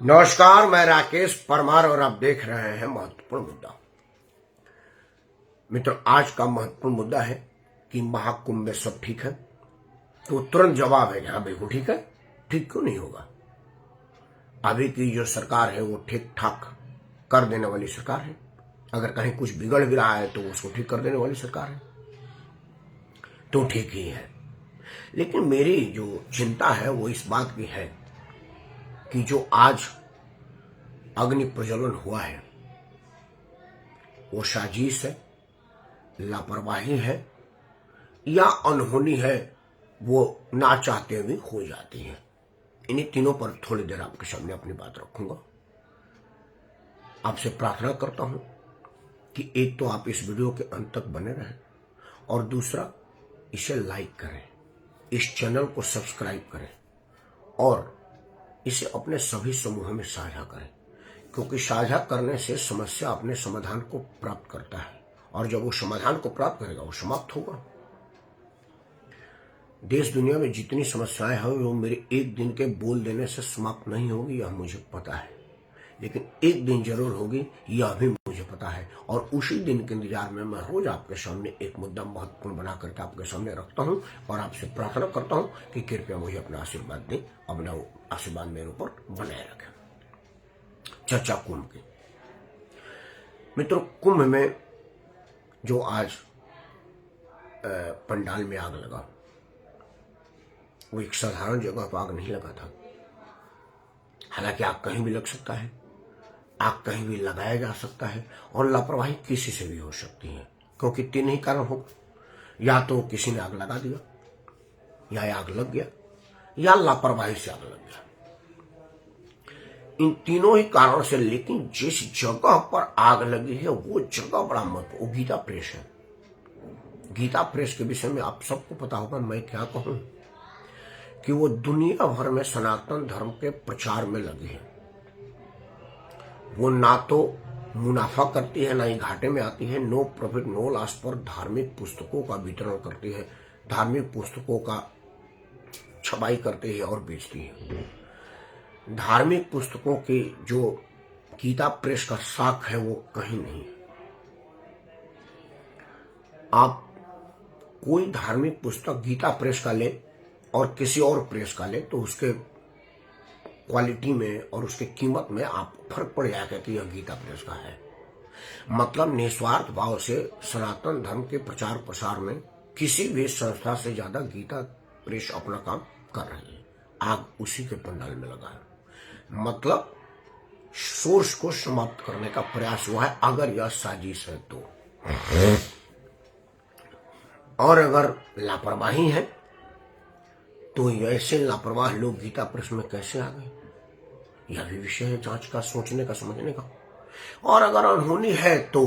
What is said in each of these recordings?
नमस्कार, मैं राकेश परमार और आप देख रहे हैं महत्वपूर्ण मुद्दा। मित्रों, आज का महत्वपूर्ण मुद्दा है कि महाकुंभ में सब ठीक है। तो तुरंत जवाब है, हाँ बिल्कुल ठीक है। ठीक क्यों नहीं होगा? अभी की जो सरकार है वो ठीक ठाक कर देने वाली सरकार है। अगर कहीं कुछ बिगड़ भी रहा है तो उसको ठीक कर देने वाली सरकार है, तो ठीक ही है। लेकिन मेरी जो चिंता है वो इस बात की है कि जो आज अग्नि प्रज्वलन हुआ है वो साजिश है, लापरवाही है या अनहोनी है, वो ना चाहते हुए हो जाती है। इन्हीं तीनों पर थोड़ी देर आपके सामने अपनी बात रखूंगा। आपसे प्रार्थना करता हूं कि एक तो आप इस वीडियो के अंत तक बने रहें और दूसरा इसे लाइक करें, इस चैनल को सब्सक्राइब करें और इसे अपने सभी समूहों में साझा करें, क्योंकि साझा करने से समस्या अपने समाधान को प्राप्त करता है और जब वो समाधान को प्राप्त करेगा वो समाप्त होगा। देश दुनिया में जितनी समस्याएं हैं वो मेरे एक दिन के बोल देने से समाप्त नहीं होगी, यह मुझे पता है। लेकिन एक दिन जरूर होगी, यह भी मुझे पता है। और उसी दिन के इंतजार में मैं रोज आपके सामने एक मुद्दा महत्वपूर्ण बना करके आपके सामने रखता हूं और आपसे प्रार्थना करता हूं कि कृपया मुझे अपना आशीर्वाद दें, अपना आशीर्वाद मेरे ऊपर बनाए रखें। चर्चा कुंभ की। मित्रों, कुंभ में जो आज पंडाल में आग लगा वो एक साधारण जगह पर आग नहीं लगा था। हालांकि आग कहीं भी लग सकता है, आग कहीं भी लगाया जा सकता है और लापरवाही किसी से भी हो सकती है, क्योंकि तीन ही कारण होगा। या तो किसी ने आग लगा दिया, या आग लग गया, या लापरवाही से आग लग गया। इन तीनों ही कारणों से। लेकिन जिस जगह पर आग लगी है वो जगह बड़ा महत्व, वो गीता प्रेस है। गीता प्रेस के विषय में आप सबको पता होगा, मैं क्या कहूं कि वो दुनिया भर में सनातन धर्म के प्रचार में लगी है। वो ना तो मुनाफा करती है, ना ही घाटे में आती है। नो प्रॉफिट नो लॉस पर धार्मिक पुस्तकों का वितरण करती है, धार्मिक पुस्तकों का छपाई करती है और बेचती है। धार्मिक पुस्तकों की जो गीता प्रेस का साख है वो कहीं नहीं है। आप कोई धार्मिक पुस्तक गीता प्रेस का ले और किसी और प्रेस का ले तो उसके क्वालिटी में और उसके कीमत में आप फर्क पड़ जाएगा कि यह गीता प्रेस का है। मतलब निस्वार्थ भाव से सनातन धर्म के प्रचार प्रसार में किसी भी संस्था से ज्यादा गीता प्रेस अपना काम कर रही है। आग उसी के पंडाल में लगा है। मतलब सोर्स को समाप्त करने का प्रयास हुआ है, अगर यह साजिश है तो। और अगर लापरवाही है तो ऐसे लापरवाह लोग गीता प्रेस में कैसे आ गए, यह भी विषय है जांच का, सोचने का, समझने का। और अगर अनहोनी है तो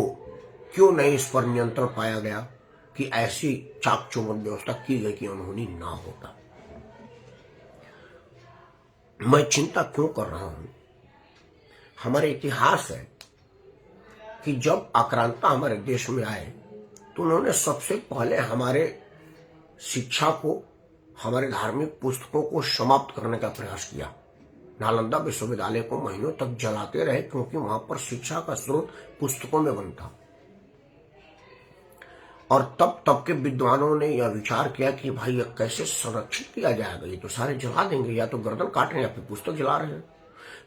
क्यों नहीं इस पर नियंत्रण पाया गया कि ऐसी चाक चौबंद व्यवस्था की गई कि अनहोनी ना होता। मैं चिंता क्यों कर रहा हूं? हमारे इतिहास है कि जब आक्रांता हमारे देश में आए तो उन्होंने सबसे पहले हमारे शिक्षा को, हमारे धार्मिक पुस्तकों को समाप्त करने का प्रयास किया। नालंदा विश्वविद्यालय को महीनों तक जलाते रहे, क्योंकि वहां पर शिक्षा का स्रोत पुस्तकों में बनता। और तब के विद्वानों ने यह विचार किया कि भाई यह कैसे संरक्षित किया जाएगा, ये तो सारे जला देंगे, या तो गर्दन काट रहे हैं या फिर पुस्तक जला रहे हैं।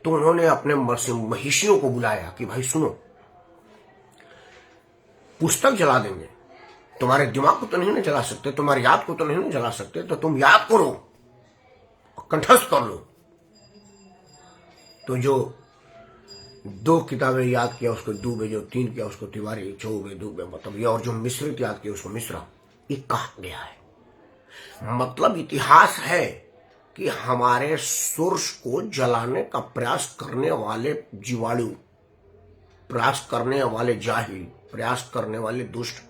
तो उन्होंने अपने महिषियों को बुलाया कि भाई सुनो, पुस्तक जला देंगे, तुम्हारे दिमाग को तो नहीं ना जला सकते, तुम्हारी याद को तो नहीं ना जला सकते, तो तुम याद करो, कंठस्थ कर लो। तो जो 2 किताबें याद किया उसको डूबे, जो 3 किया उसको तिवारी, चौबे डूबे, मतलब ये, और जो मिश्रित याद किया उसको मिश्रा, ये कहा गया है। मतलब इतिहास है कि हमारे सोर्स को जलाने का प्रयास करने वाले जीवाणु, प्रयास करने वाले जाहिल, प्रयास करने वाले दुष्ट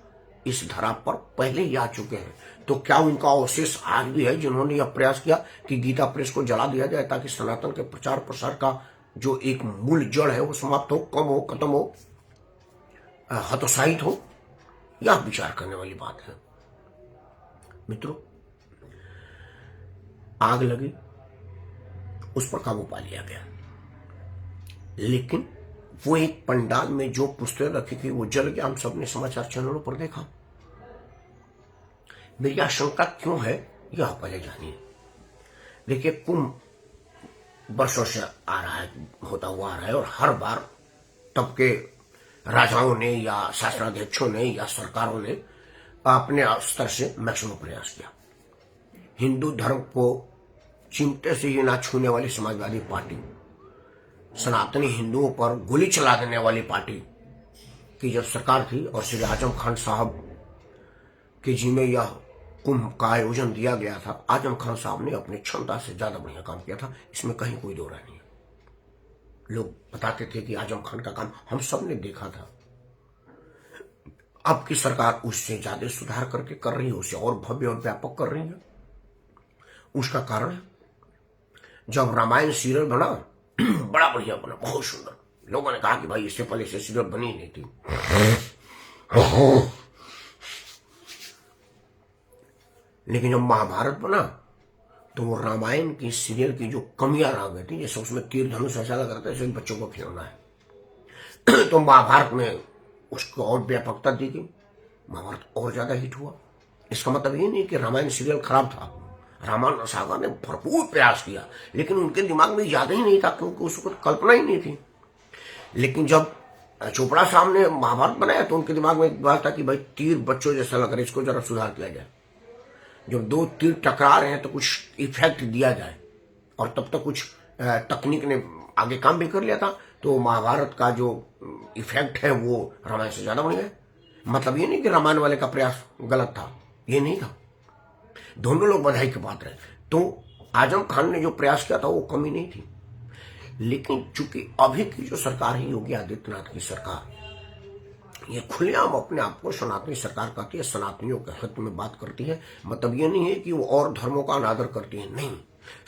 इस धरा पर पहले ही आ चुके हैं। तो क्या उनका अवशेष आज भी है जिन्होंने यह प्रयास किया कि गीता प्रेस को जला दिया जाए ताकि सनातन के प्रचार प्रसार का जो एक मूल जड़ है वो समाप्त हो, कम हो, खत्म हो, हतोत्साहित हो? यह विचार करने वाली बात है। मित्रों, आग लगी, उस पर काबू पा लिया गया। लेकिन वो एक पंडाल में जो पुस्तक रखी थी वो जल गया, हम सबने समाचार चैनलों पर देखा। मेरी आशंका क्यों है यह आप पहले जानिए। देखिए, कुंभ वर्षों से आ रहा है, होता हुआ आ रहा है, और हर बार तब के राजाओं ने या शासनाध्यक्षों ने या सरकारों ने अपने स्तर से मैक्सिमम प्रयास किया। हिंदू धर्म को चिमटे से ही ना छूने वाली समाजवादी पार्टी, सनातनी हिंदुओं पर गोली चला देने वाली पार्टी की जब सरकार थी और श्री आजम खान साहब के जिम्मे यह कुंभ का आयोजन दिया गया था, आजम खान साहब ने अपनी क्षमता से ज्यादा बढ़िया काम किया था, इसमें कहीं कोई दो राय नहीं है। लोग बताते थे कि आजम खान का काम हम सब ने देखा था। अब की सरकार उससे ज्यादा सुधार करके कर रही है, उसे और भव्य और व्यापक कर रही है। उसका कारण जब रामायण सीरियल बना बड़ा बढ़िया बना, बहुत सुंदर, लोगों ने कहा कि भाई इससे पहले से सीरियल बनी नहीं थी। लेकिन जब महाभारत बना तो वो रामायण की सीरियल की जो कमियां रह गई थी, जैसे उसमें तीर धनुष ऐसा लग रहा था जैसे बच्चों को खिलौना है, तो महाभारत में उसको और व्यापकता दी गई, महाभारत और ज्यादा हिट हुआ। इसका मतलब ये नहीं कि रामायण सीरियल खराब था, रामायण सागर ने भरपूर प्रयास किया, लेकिन उनके दिमाग में ज्यादा ही नहीं था क्योंकि उसको कल्पना ही नहीं थी। लेकिन जब चोपड़ा साहब ने महाभारत बनाया तो उनके दिमाग में एक बात था कि भाई तीर बच्चों जैसा लग रहा है, इसको जरा सुधार किया जाए, जब दो तीर टकरा रहे हैं तो कुछ इफेक्ट दिया जाए। और तब तक कुछ तकनीक ने आगे काम भी कर लिया था, तो महाभारत का जो इफेक्ट है वो रामायण से ज्यादा बढ़िया है। मतलब ये नहीं कि रामायण वाले का प्रयास गलत था, ये नहीं था, दोनों लोग बधाई के पात्र हैं। तो आजम खान ने जो प्रयास किया था वो कमी नहीं थी। लेकिन चूंकि अभी की जो सरकार है, योगी आदित्यनाथ की सरकार, ये खुलेआम अपने आप को सनातनी सरकार कहती है, सनातनियों के हित में बात करती है। मतलब ये नहीं है कि वो और धर्मों का अनादर करती है, नहीं,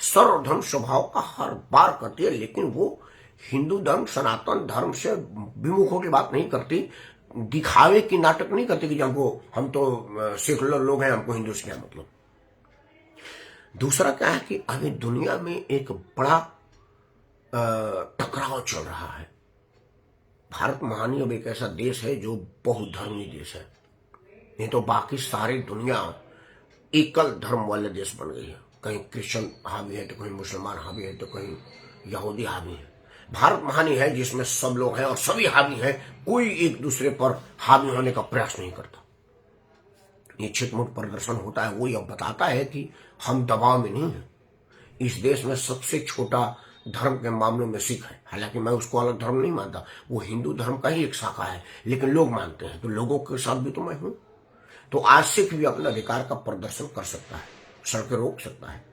सर्वधर्म स्वभाव का हर बार करती है। लेकिन वो हिंदू धर्म सनातन धर्म से विमुख होकर बात नहीं करती, दिखावे की नाटक नहीं करती कि हमको, हम तो सेकुलर लोग हैं, हमको हिंदू से क्या मतलब। दूसरा क्या है कि अभी दुनिया में एक बड़ा टकराव चल रहा है। भारत महानी अब एक ऐसा देश है जो बहुधर्मी देश है, नहीं तो बाकी सारी दुनिया एकल धर्म वाले देश बन गई है। कहीं क्रिश्चियन हावी है तो कहीं मुसलमान हावी है तो कहीं यहूदी हावी है। भारत महानी है जिसमें सब लोग हैं और सभी हावी हैं, कोई एक दूसरे पर हावी होने का प्रयास नहीं करता। ये छिटमुट प्रदर्शन होता है, वो यह बताता है कि हम दबाव में नहीं है। इस देश में सबसे छोटा धर्म के मामलों में सिख है, हालांकि मैं उसको अलग धर्म नहीं मानता, वो हिंदू धर्म का ही एक शाखा है, लेकिन लोग मानते हैं, तो लोगों के साथ भी तो मैं हूं। तो आज सिख भी अपने अधिकार का प्रदर्शन कर सकता है, सड़कें रोक सकता है,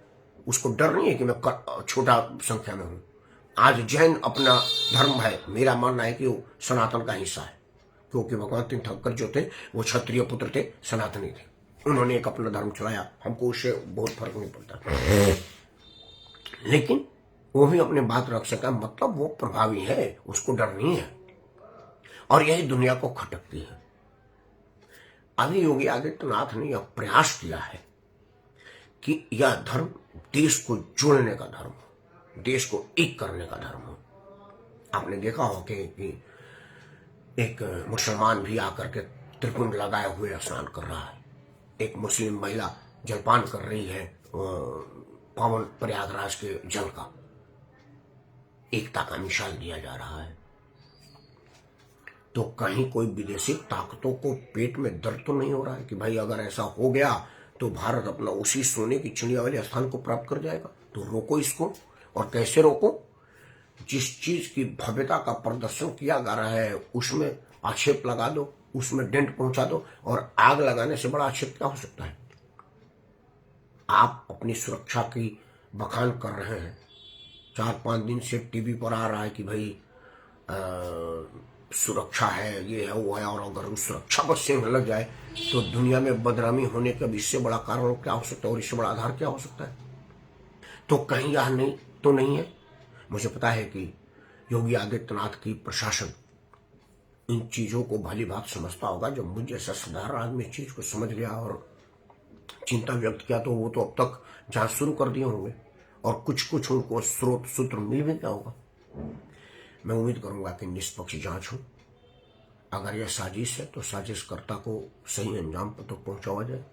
उसको डर नहीं है कि मैं छोटा संख्या में हूं। आज जैन अपना धर्म है, मेरा मानना है कि वो सनातन का हिस्सा है, क्योंकि भगवान तीन ठक्कर जो थे वो क्षत्रिय पुत्र थे, सनातनी थे, उन्होंने एक अपना धर्म चलाया, हमको उससे बहुत फर्क नहीं पड़ता। लेकिन वो भी अपनी बात रख सका, मतलब वो प्रभावी है, उसको डर नहीं है, और यही दुनिया को खटकती है। अभी योगी आदित्यनाथ ने यह प्रयास किया है कि यह धर्म देश को जोड़ने का धर्म हो, देश को एक करने का धर्म हो। आपने देखा हो कि एक मुसलमान भी आकर के त्रिपुंड लगाए हुए स्नान कर रहा है, एक मुस्लिम महिला जलपान कर रही है पावन प्रयागराज के जल का, एकता का मिसाल दिया जा रहा है। तो कहीं कोई विदेशी ताकतों को पेट में दर्द तो नहीं हो रहा है कि भाई अगर ऐसा हो गया तो भारत अपना उसी सोने की चिड़िया वाले स्थान को प्राप्त कर जाएगा। तो रोको इसको, और कैसे रोको? जिस चीज की भव्यता का प्रदर्शन किया जा रहा है उसमें आक्षेप लगा दो, उसमें डेंट पहुंचा दो, और आग लगाने से बड़ा आक्षेप क्या हो सकता है? आप अपनी सुरक्षा की बखान कर रहे हैं, 4-5 दिन से टीवी पर आ रहा है कि भाई सुरक्षा है, ये है वो है, और अगर उस सुरक्षा बस से लग जाए तो दुनिया में बदनामी होने का इससे बड़ा कारण क्या हो सकता है और इससे बड़ा आधार क्या हो सकता है? तो कहीं यह नहीं तो नहीं है। मुझे पता है कि योगी आदित्यनाथ की प्रशासन इन चीजों को भली भांति समझता होगा। जब मुझ जैसा साधारण आदमी इस चीज को समझ लिया और चिंता व्यक्त किया तो वो तो अब तक जांच शुरू कर दिए होंगे और कुछ उनको स्रोत सूत्र मिल भी गया होगा। मैं उम्मीद करूंगा कि निष्पक्ष जांच हो। अगर यह साजिश है तो साजिशकर्ता को सही अंजाम पर तो पहुंचाया जाए।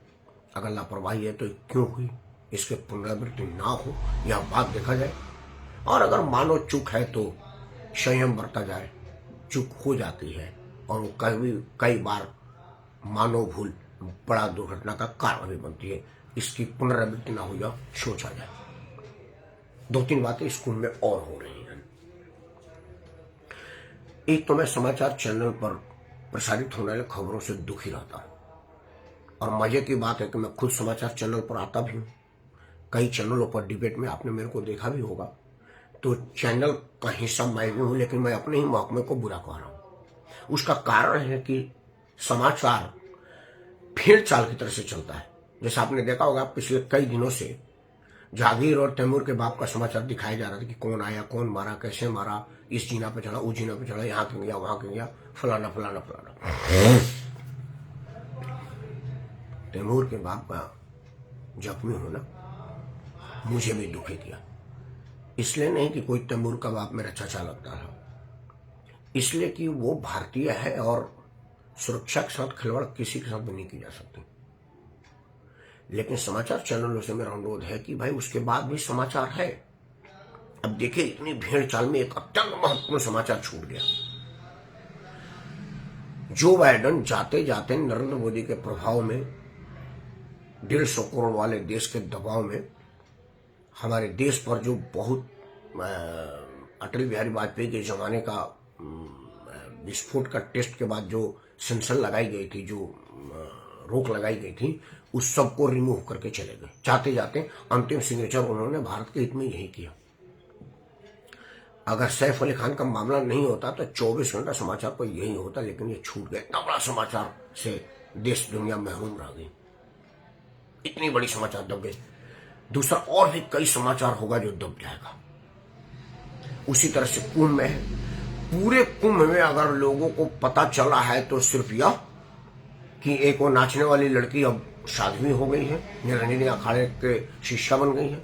अगर लापरवाही है तो क्यों हुई, इसके पुनरावृत्ति ना हो यह बात देखा जाए। और अगर मानो चूक है तो संयम बरता जाए। चूक हो जाती है और वो कई बार मानव भूल बड़ा दुर्घटना का कारण भी बनती है। इसकी पुनरावृत्ति ना हो या सोचा जाए। 2-3 बातें स्कूल में और हो रही हैं। एक तो मैं समाचार चैनल पर प्रसारित होने वाली खबरों से दुखी रहता हूं। और मजे की बात है कि मैं खुद समाचार चैनल पर आता भी हूं। कई चैनलों पर डिबेट में आपने मेरे को देखा भी होगा। तो चैनल का हिस्सा मैं भी हूं, लेकिन मैं अपने ही महकमे को बुरा कह रहा हूं। उसका कारण है कि समाचार भेड़ चाल की तरह से चलता है। जैसा आपने देखा होगा, पिछले कई दिनों से जहांगीर और तैमूर के बाप का समाचार दिखाया जा रहा था कि कौन आया, कौन मारा, कैसे मारा, इस जीना पे चढ़ा, उस जीना पे चढ़ा, यहाँ क्यों गया, वहां क्यों गया, फलाना फलाना फलाना। तैमूर के बाप का जख्मी होना मुझे भी दुखी किया। इसलिए नहीं कि कोई तैमूर का बाप मेरा चाचा लगता था, इसलिए कि वो भारतीय है और सुरक्षा के साथ खिलवाड़ किसी के साथ भी नहीं की जा सकती। लेकिन समाचार चैनलों से मेरा अनुरोध है कि भाई उसके बाद भी समाचार है। अब देखिए, इतनी भीड़ चाल में एक अत्यंत महत्वपूर्ण समाचार छूट गया। जो बाइडेन जाते जाते नरेंद्र मोदी के प्रभाव में, 150 करोड़ वाले देश के दबाव में, हमारे देश पर जो बहुत अटल बिहारी वाजपेयी के जमाने का विस्फोट का टेस्ट के बाद जो सेंसर लगाई गई थी, जो रोक लगाई गई थी, उस सब को रिमूव करके चले गए। जाते जाते अंतिम सिग्नेचर उन्होंने भारत के हित में यही किया। अगर सैफ अली खान का मामला नहीं होता तो 24 घंटा समाचार पर यही होता, लेकिन ये छूट गया। इतना बड़ा समाचार से देश दुनिया महरूम रह गई। इतनी बड़ी समाचार दब गई। दूसरा और भी कई समाचार होगा जो दब जाएगा। उसी तरह से कुंभ में है। पूरे कुंभ में अगर लोगों को पता चला है तो सिर्फ यह कि एक वो नाचने वाली लड़की अब साध्वी हो गई है, निरंजनी अखाड़े के शिष्या बन गई है,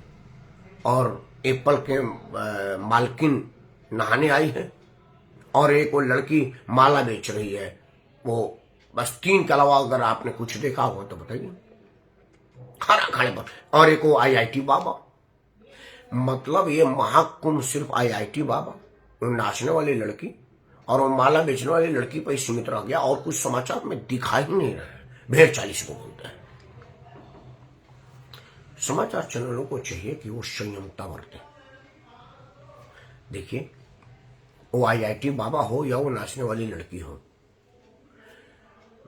और एप्पल के मालकिन नहाने आई है, और एक वो लड़की माला बेच रही है। वो बस 3 के अलावा अगर आपने कुछ देखा होगा तो बताइए, हर अखाड़े पर। और एक वो IIT बाबा। मतलब ये महाकुंभ सिर्फ IIT बाबा, वो नाचने वाली लड़की और वो माला बेचने वाली लड़की पर सीमित रह गया, और कुछ समाचार में दिखा ही नहीं रहा है। भेड़ चालीस को बोलते हैं। समाचार चैनलों को चाहिए कि वो संयमता बरते। देखिए, वो IIT बाबा हो या वो नाचने वाली लड़की हो,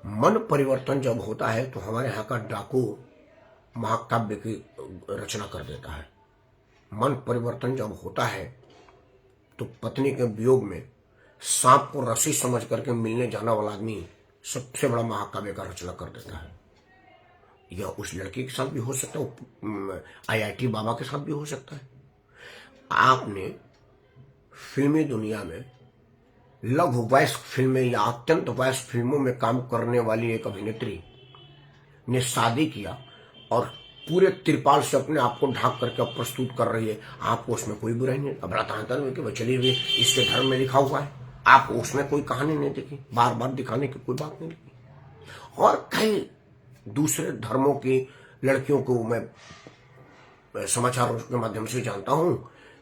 मन परिवर्तन जब होता है तो हमारे यहाँ का डाकू महाकाव्य की रचना कर देता है। मन परिवर्तन जब होता है तो पत्नी के वियोग में सांप को रस्सी समझ करके मिलने जाना वाला आदमी सबसे बड़ा महाकाव्य का रचना कर देता है। यह उस लड़की के साथ भी हो सकता है, IIT बाबा के साथ भी हो सकता है। आपने फिल्मी दुनिया में लघु वयस्क फिल्में या अत्यंत वयस्क फिल्मों में काम करने वाली एक अभिनेत्री ने शादी किया और पूरे त्रिपाल से अपने आप को ढांक करके अब प्रस्तुत कर रही है। आपको उसमें कोई बुराई नहीं। अब रातांतर में कि चलिए भी इसके धर्म में लिखा हुआ है, आपको उसमें कोई कहानी नहीं दिखी, बार बार दिखाने की कोई बात नहीं दिखी। और कई दूसरे धर्मों की लड़कियों को मैं समाचारों के माध्यम से जानता हूं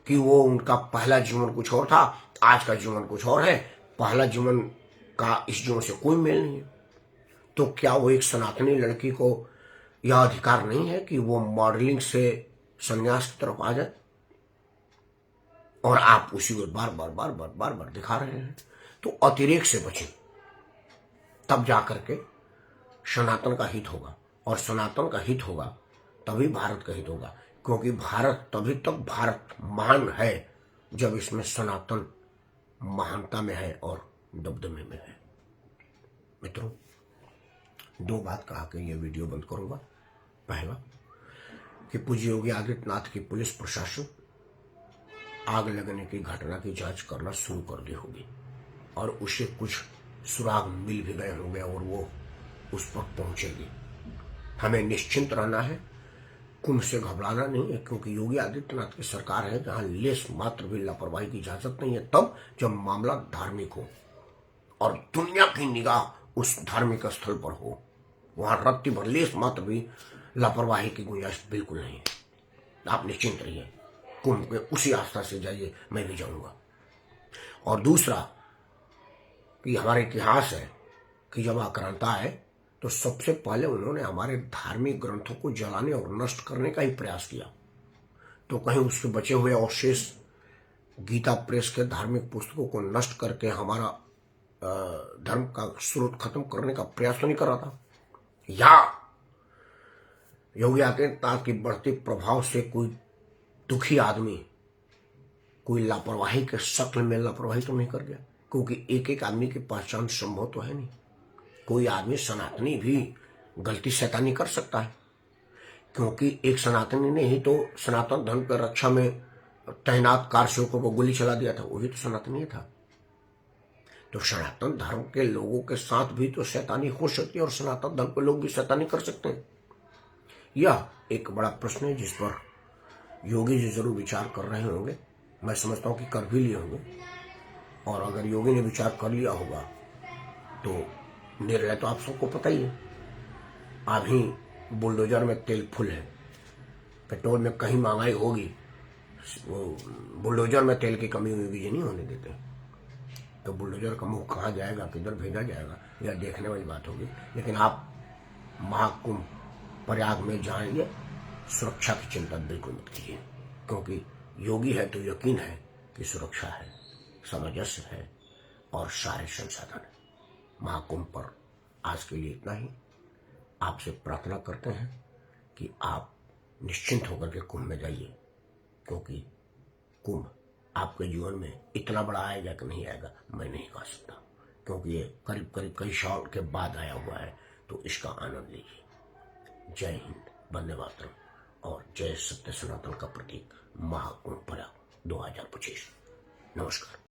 कि वो उनका पहला जीवन कुछ और था, आज का जीवन कुछ और है। पहला जीवन का इस जीवन से कोई मेल नहीं है। तो क्या वो एक सनातनी लड़की को यह अधिकार नहीं है कि वो मॉडलिंग से संन्यास की तरफ आ जाए? और आप उसी को बार बार दिखा रहे हैं। तो अतिरेक से बचें, तब जाकर के सनातन का हित होगा, और सनातन का हित होगा तभी भारत का हित होगा। क्योंकि भारत तभी तक भारत महान है जब इसमें सनातन महानता में है और दबदबे में है। मित्रों, 2 बात कहा के ये वीडियो बंद करूंगा। पहला कि पूज्य योगी आदित्यनाथ की पुलिस प्रशासन आग लगने की घटना की जांच करना शुरू कर दी होगी, और उसे कुछ सुराग मिल भी गए होंगे और वो उस पर पहुंचेगी। हमें निश्चिंत रहना है। कुंभ से घबराना नहीं है, क्योंकि योगी आदित्यनाथ की सरकार है जहां लेस मात्र भी लापरवाही की इजाजत नहीं है, तब जब मामला धार्मिक हो और दुनिया की निगाह उस धार्मिक स्थल पर हो, वहां रत्ती भर लेस मात्र भी लापरवाही की गुंजाइश बिल्कुल नहीं है। आप निश्चिंत रहिए, कुंभ के उसी आस्था से जाइए, मैं भी जाऊंगा। और दूसरा कि हमारे इतिहास है कि जब आक्रांता आए तो सबसे पहले उन्होंने हमारे धार्मिक ग्रंथों को जलाने और नष्ट करने का ही प्रयास किया। तो कहीं उसके बचे हुए अवशेष गीता प्रेस के धार्मिक पुस्तकों को नष्ट करके हमारा धर्म का स्रोत खत्म करने का प्रयास तो नहीं कर रहा था? या योगी आदित्यनाथ की बढ़ती प्रभाव से कोई दुखी आदमी कोई लापरवाही के शक्ल में लापरवाही तो नहीं कर गया? क्योंकि एक एक आदमी की पहचान संभव तो है नहीं। कोई आदमी सनातनी भी गलती शैतानी कर सकता है, क्योंकि एक सनातनी ने ही तो सनातन धर्म की रक्षा में तैनात कारसेवकों को गोली चला दिया था, वही तो सनातनी था। तो सनातन धर्म के लोगों के साथ भी तो शैतानी हो सकती है और सनातन धर्म के लोग भी शैतानी कर सकते हैं। यह एक बड़ा प्रश्न है जिस पर योगी जी जरूर विचार कर रहे होंगे। मैं समझता हूं कि कर भी लिए होंगे, और अगर योगी ने विचार कर लिया होगा तो निर्णय तो आप सबको पता ही है। अभी बुलडोजर में तेल फुल है, पेट्रोल में कहीं महंगाई होगी, वो बुलडोजर में तेल की कमी योगी जी नहीं होने देते। तो बुलडोजर का मुंह कहाँ जाएगा, किधर भेजा जाएगा, यह देखने वाली बात होगी। लेकिन आप महाकुंभ प्रयाग में जाएंगे, सुरक्षा की चिंता बिल्कुल मत कीजिए, क्योंकि योगी है तो यकीन है कि सुरक्षा है, सामंजस्य है और सारे संसाधन है। महाकुंभ पर आज के लिए इतना ही। आपसे प्रार्थना करते हैं कि आप निश्चिंत होकर के कुंभ में जाइए, क्योंकि कुंभ आपके जीवन में इतना बड़ा आएगा कि नहीं आएगा मैं नहीं कह सकता, क्योंकि ये करीब करीब कई साल के बाद आया हुआ है। तो इसका आनंद लीजिए। जय हिंद, वंदे मातरम और जय सत्य सनातन का प्रतीक महाकुंभ प्रयाग 2025। नमस्कार।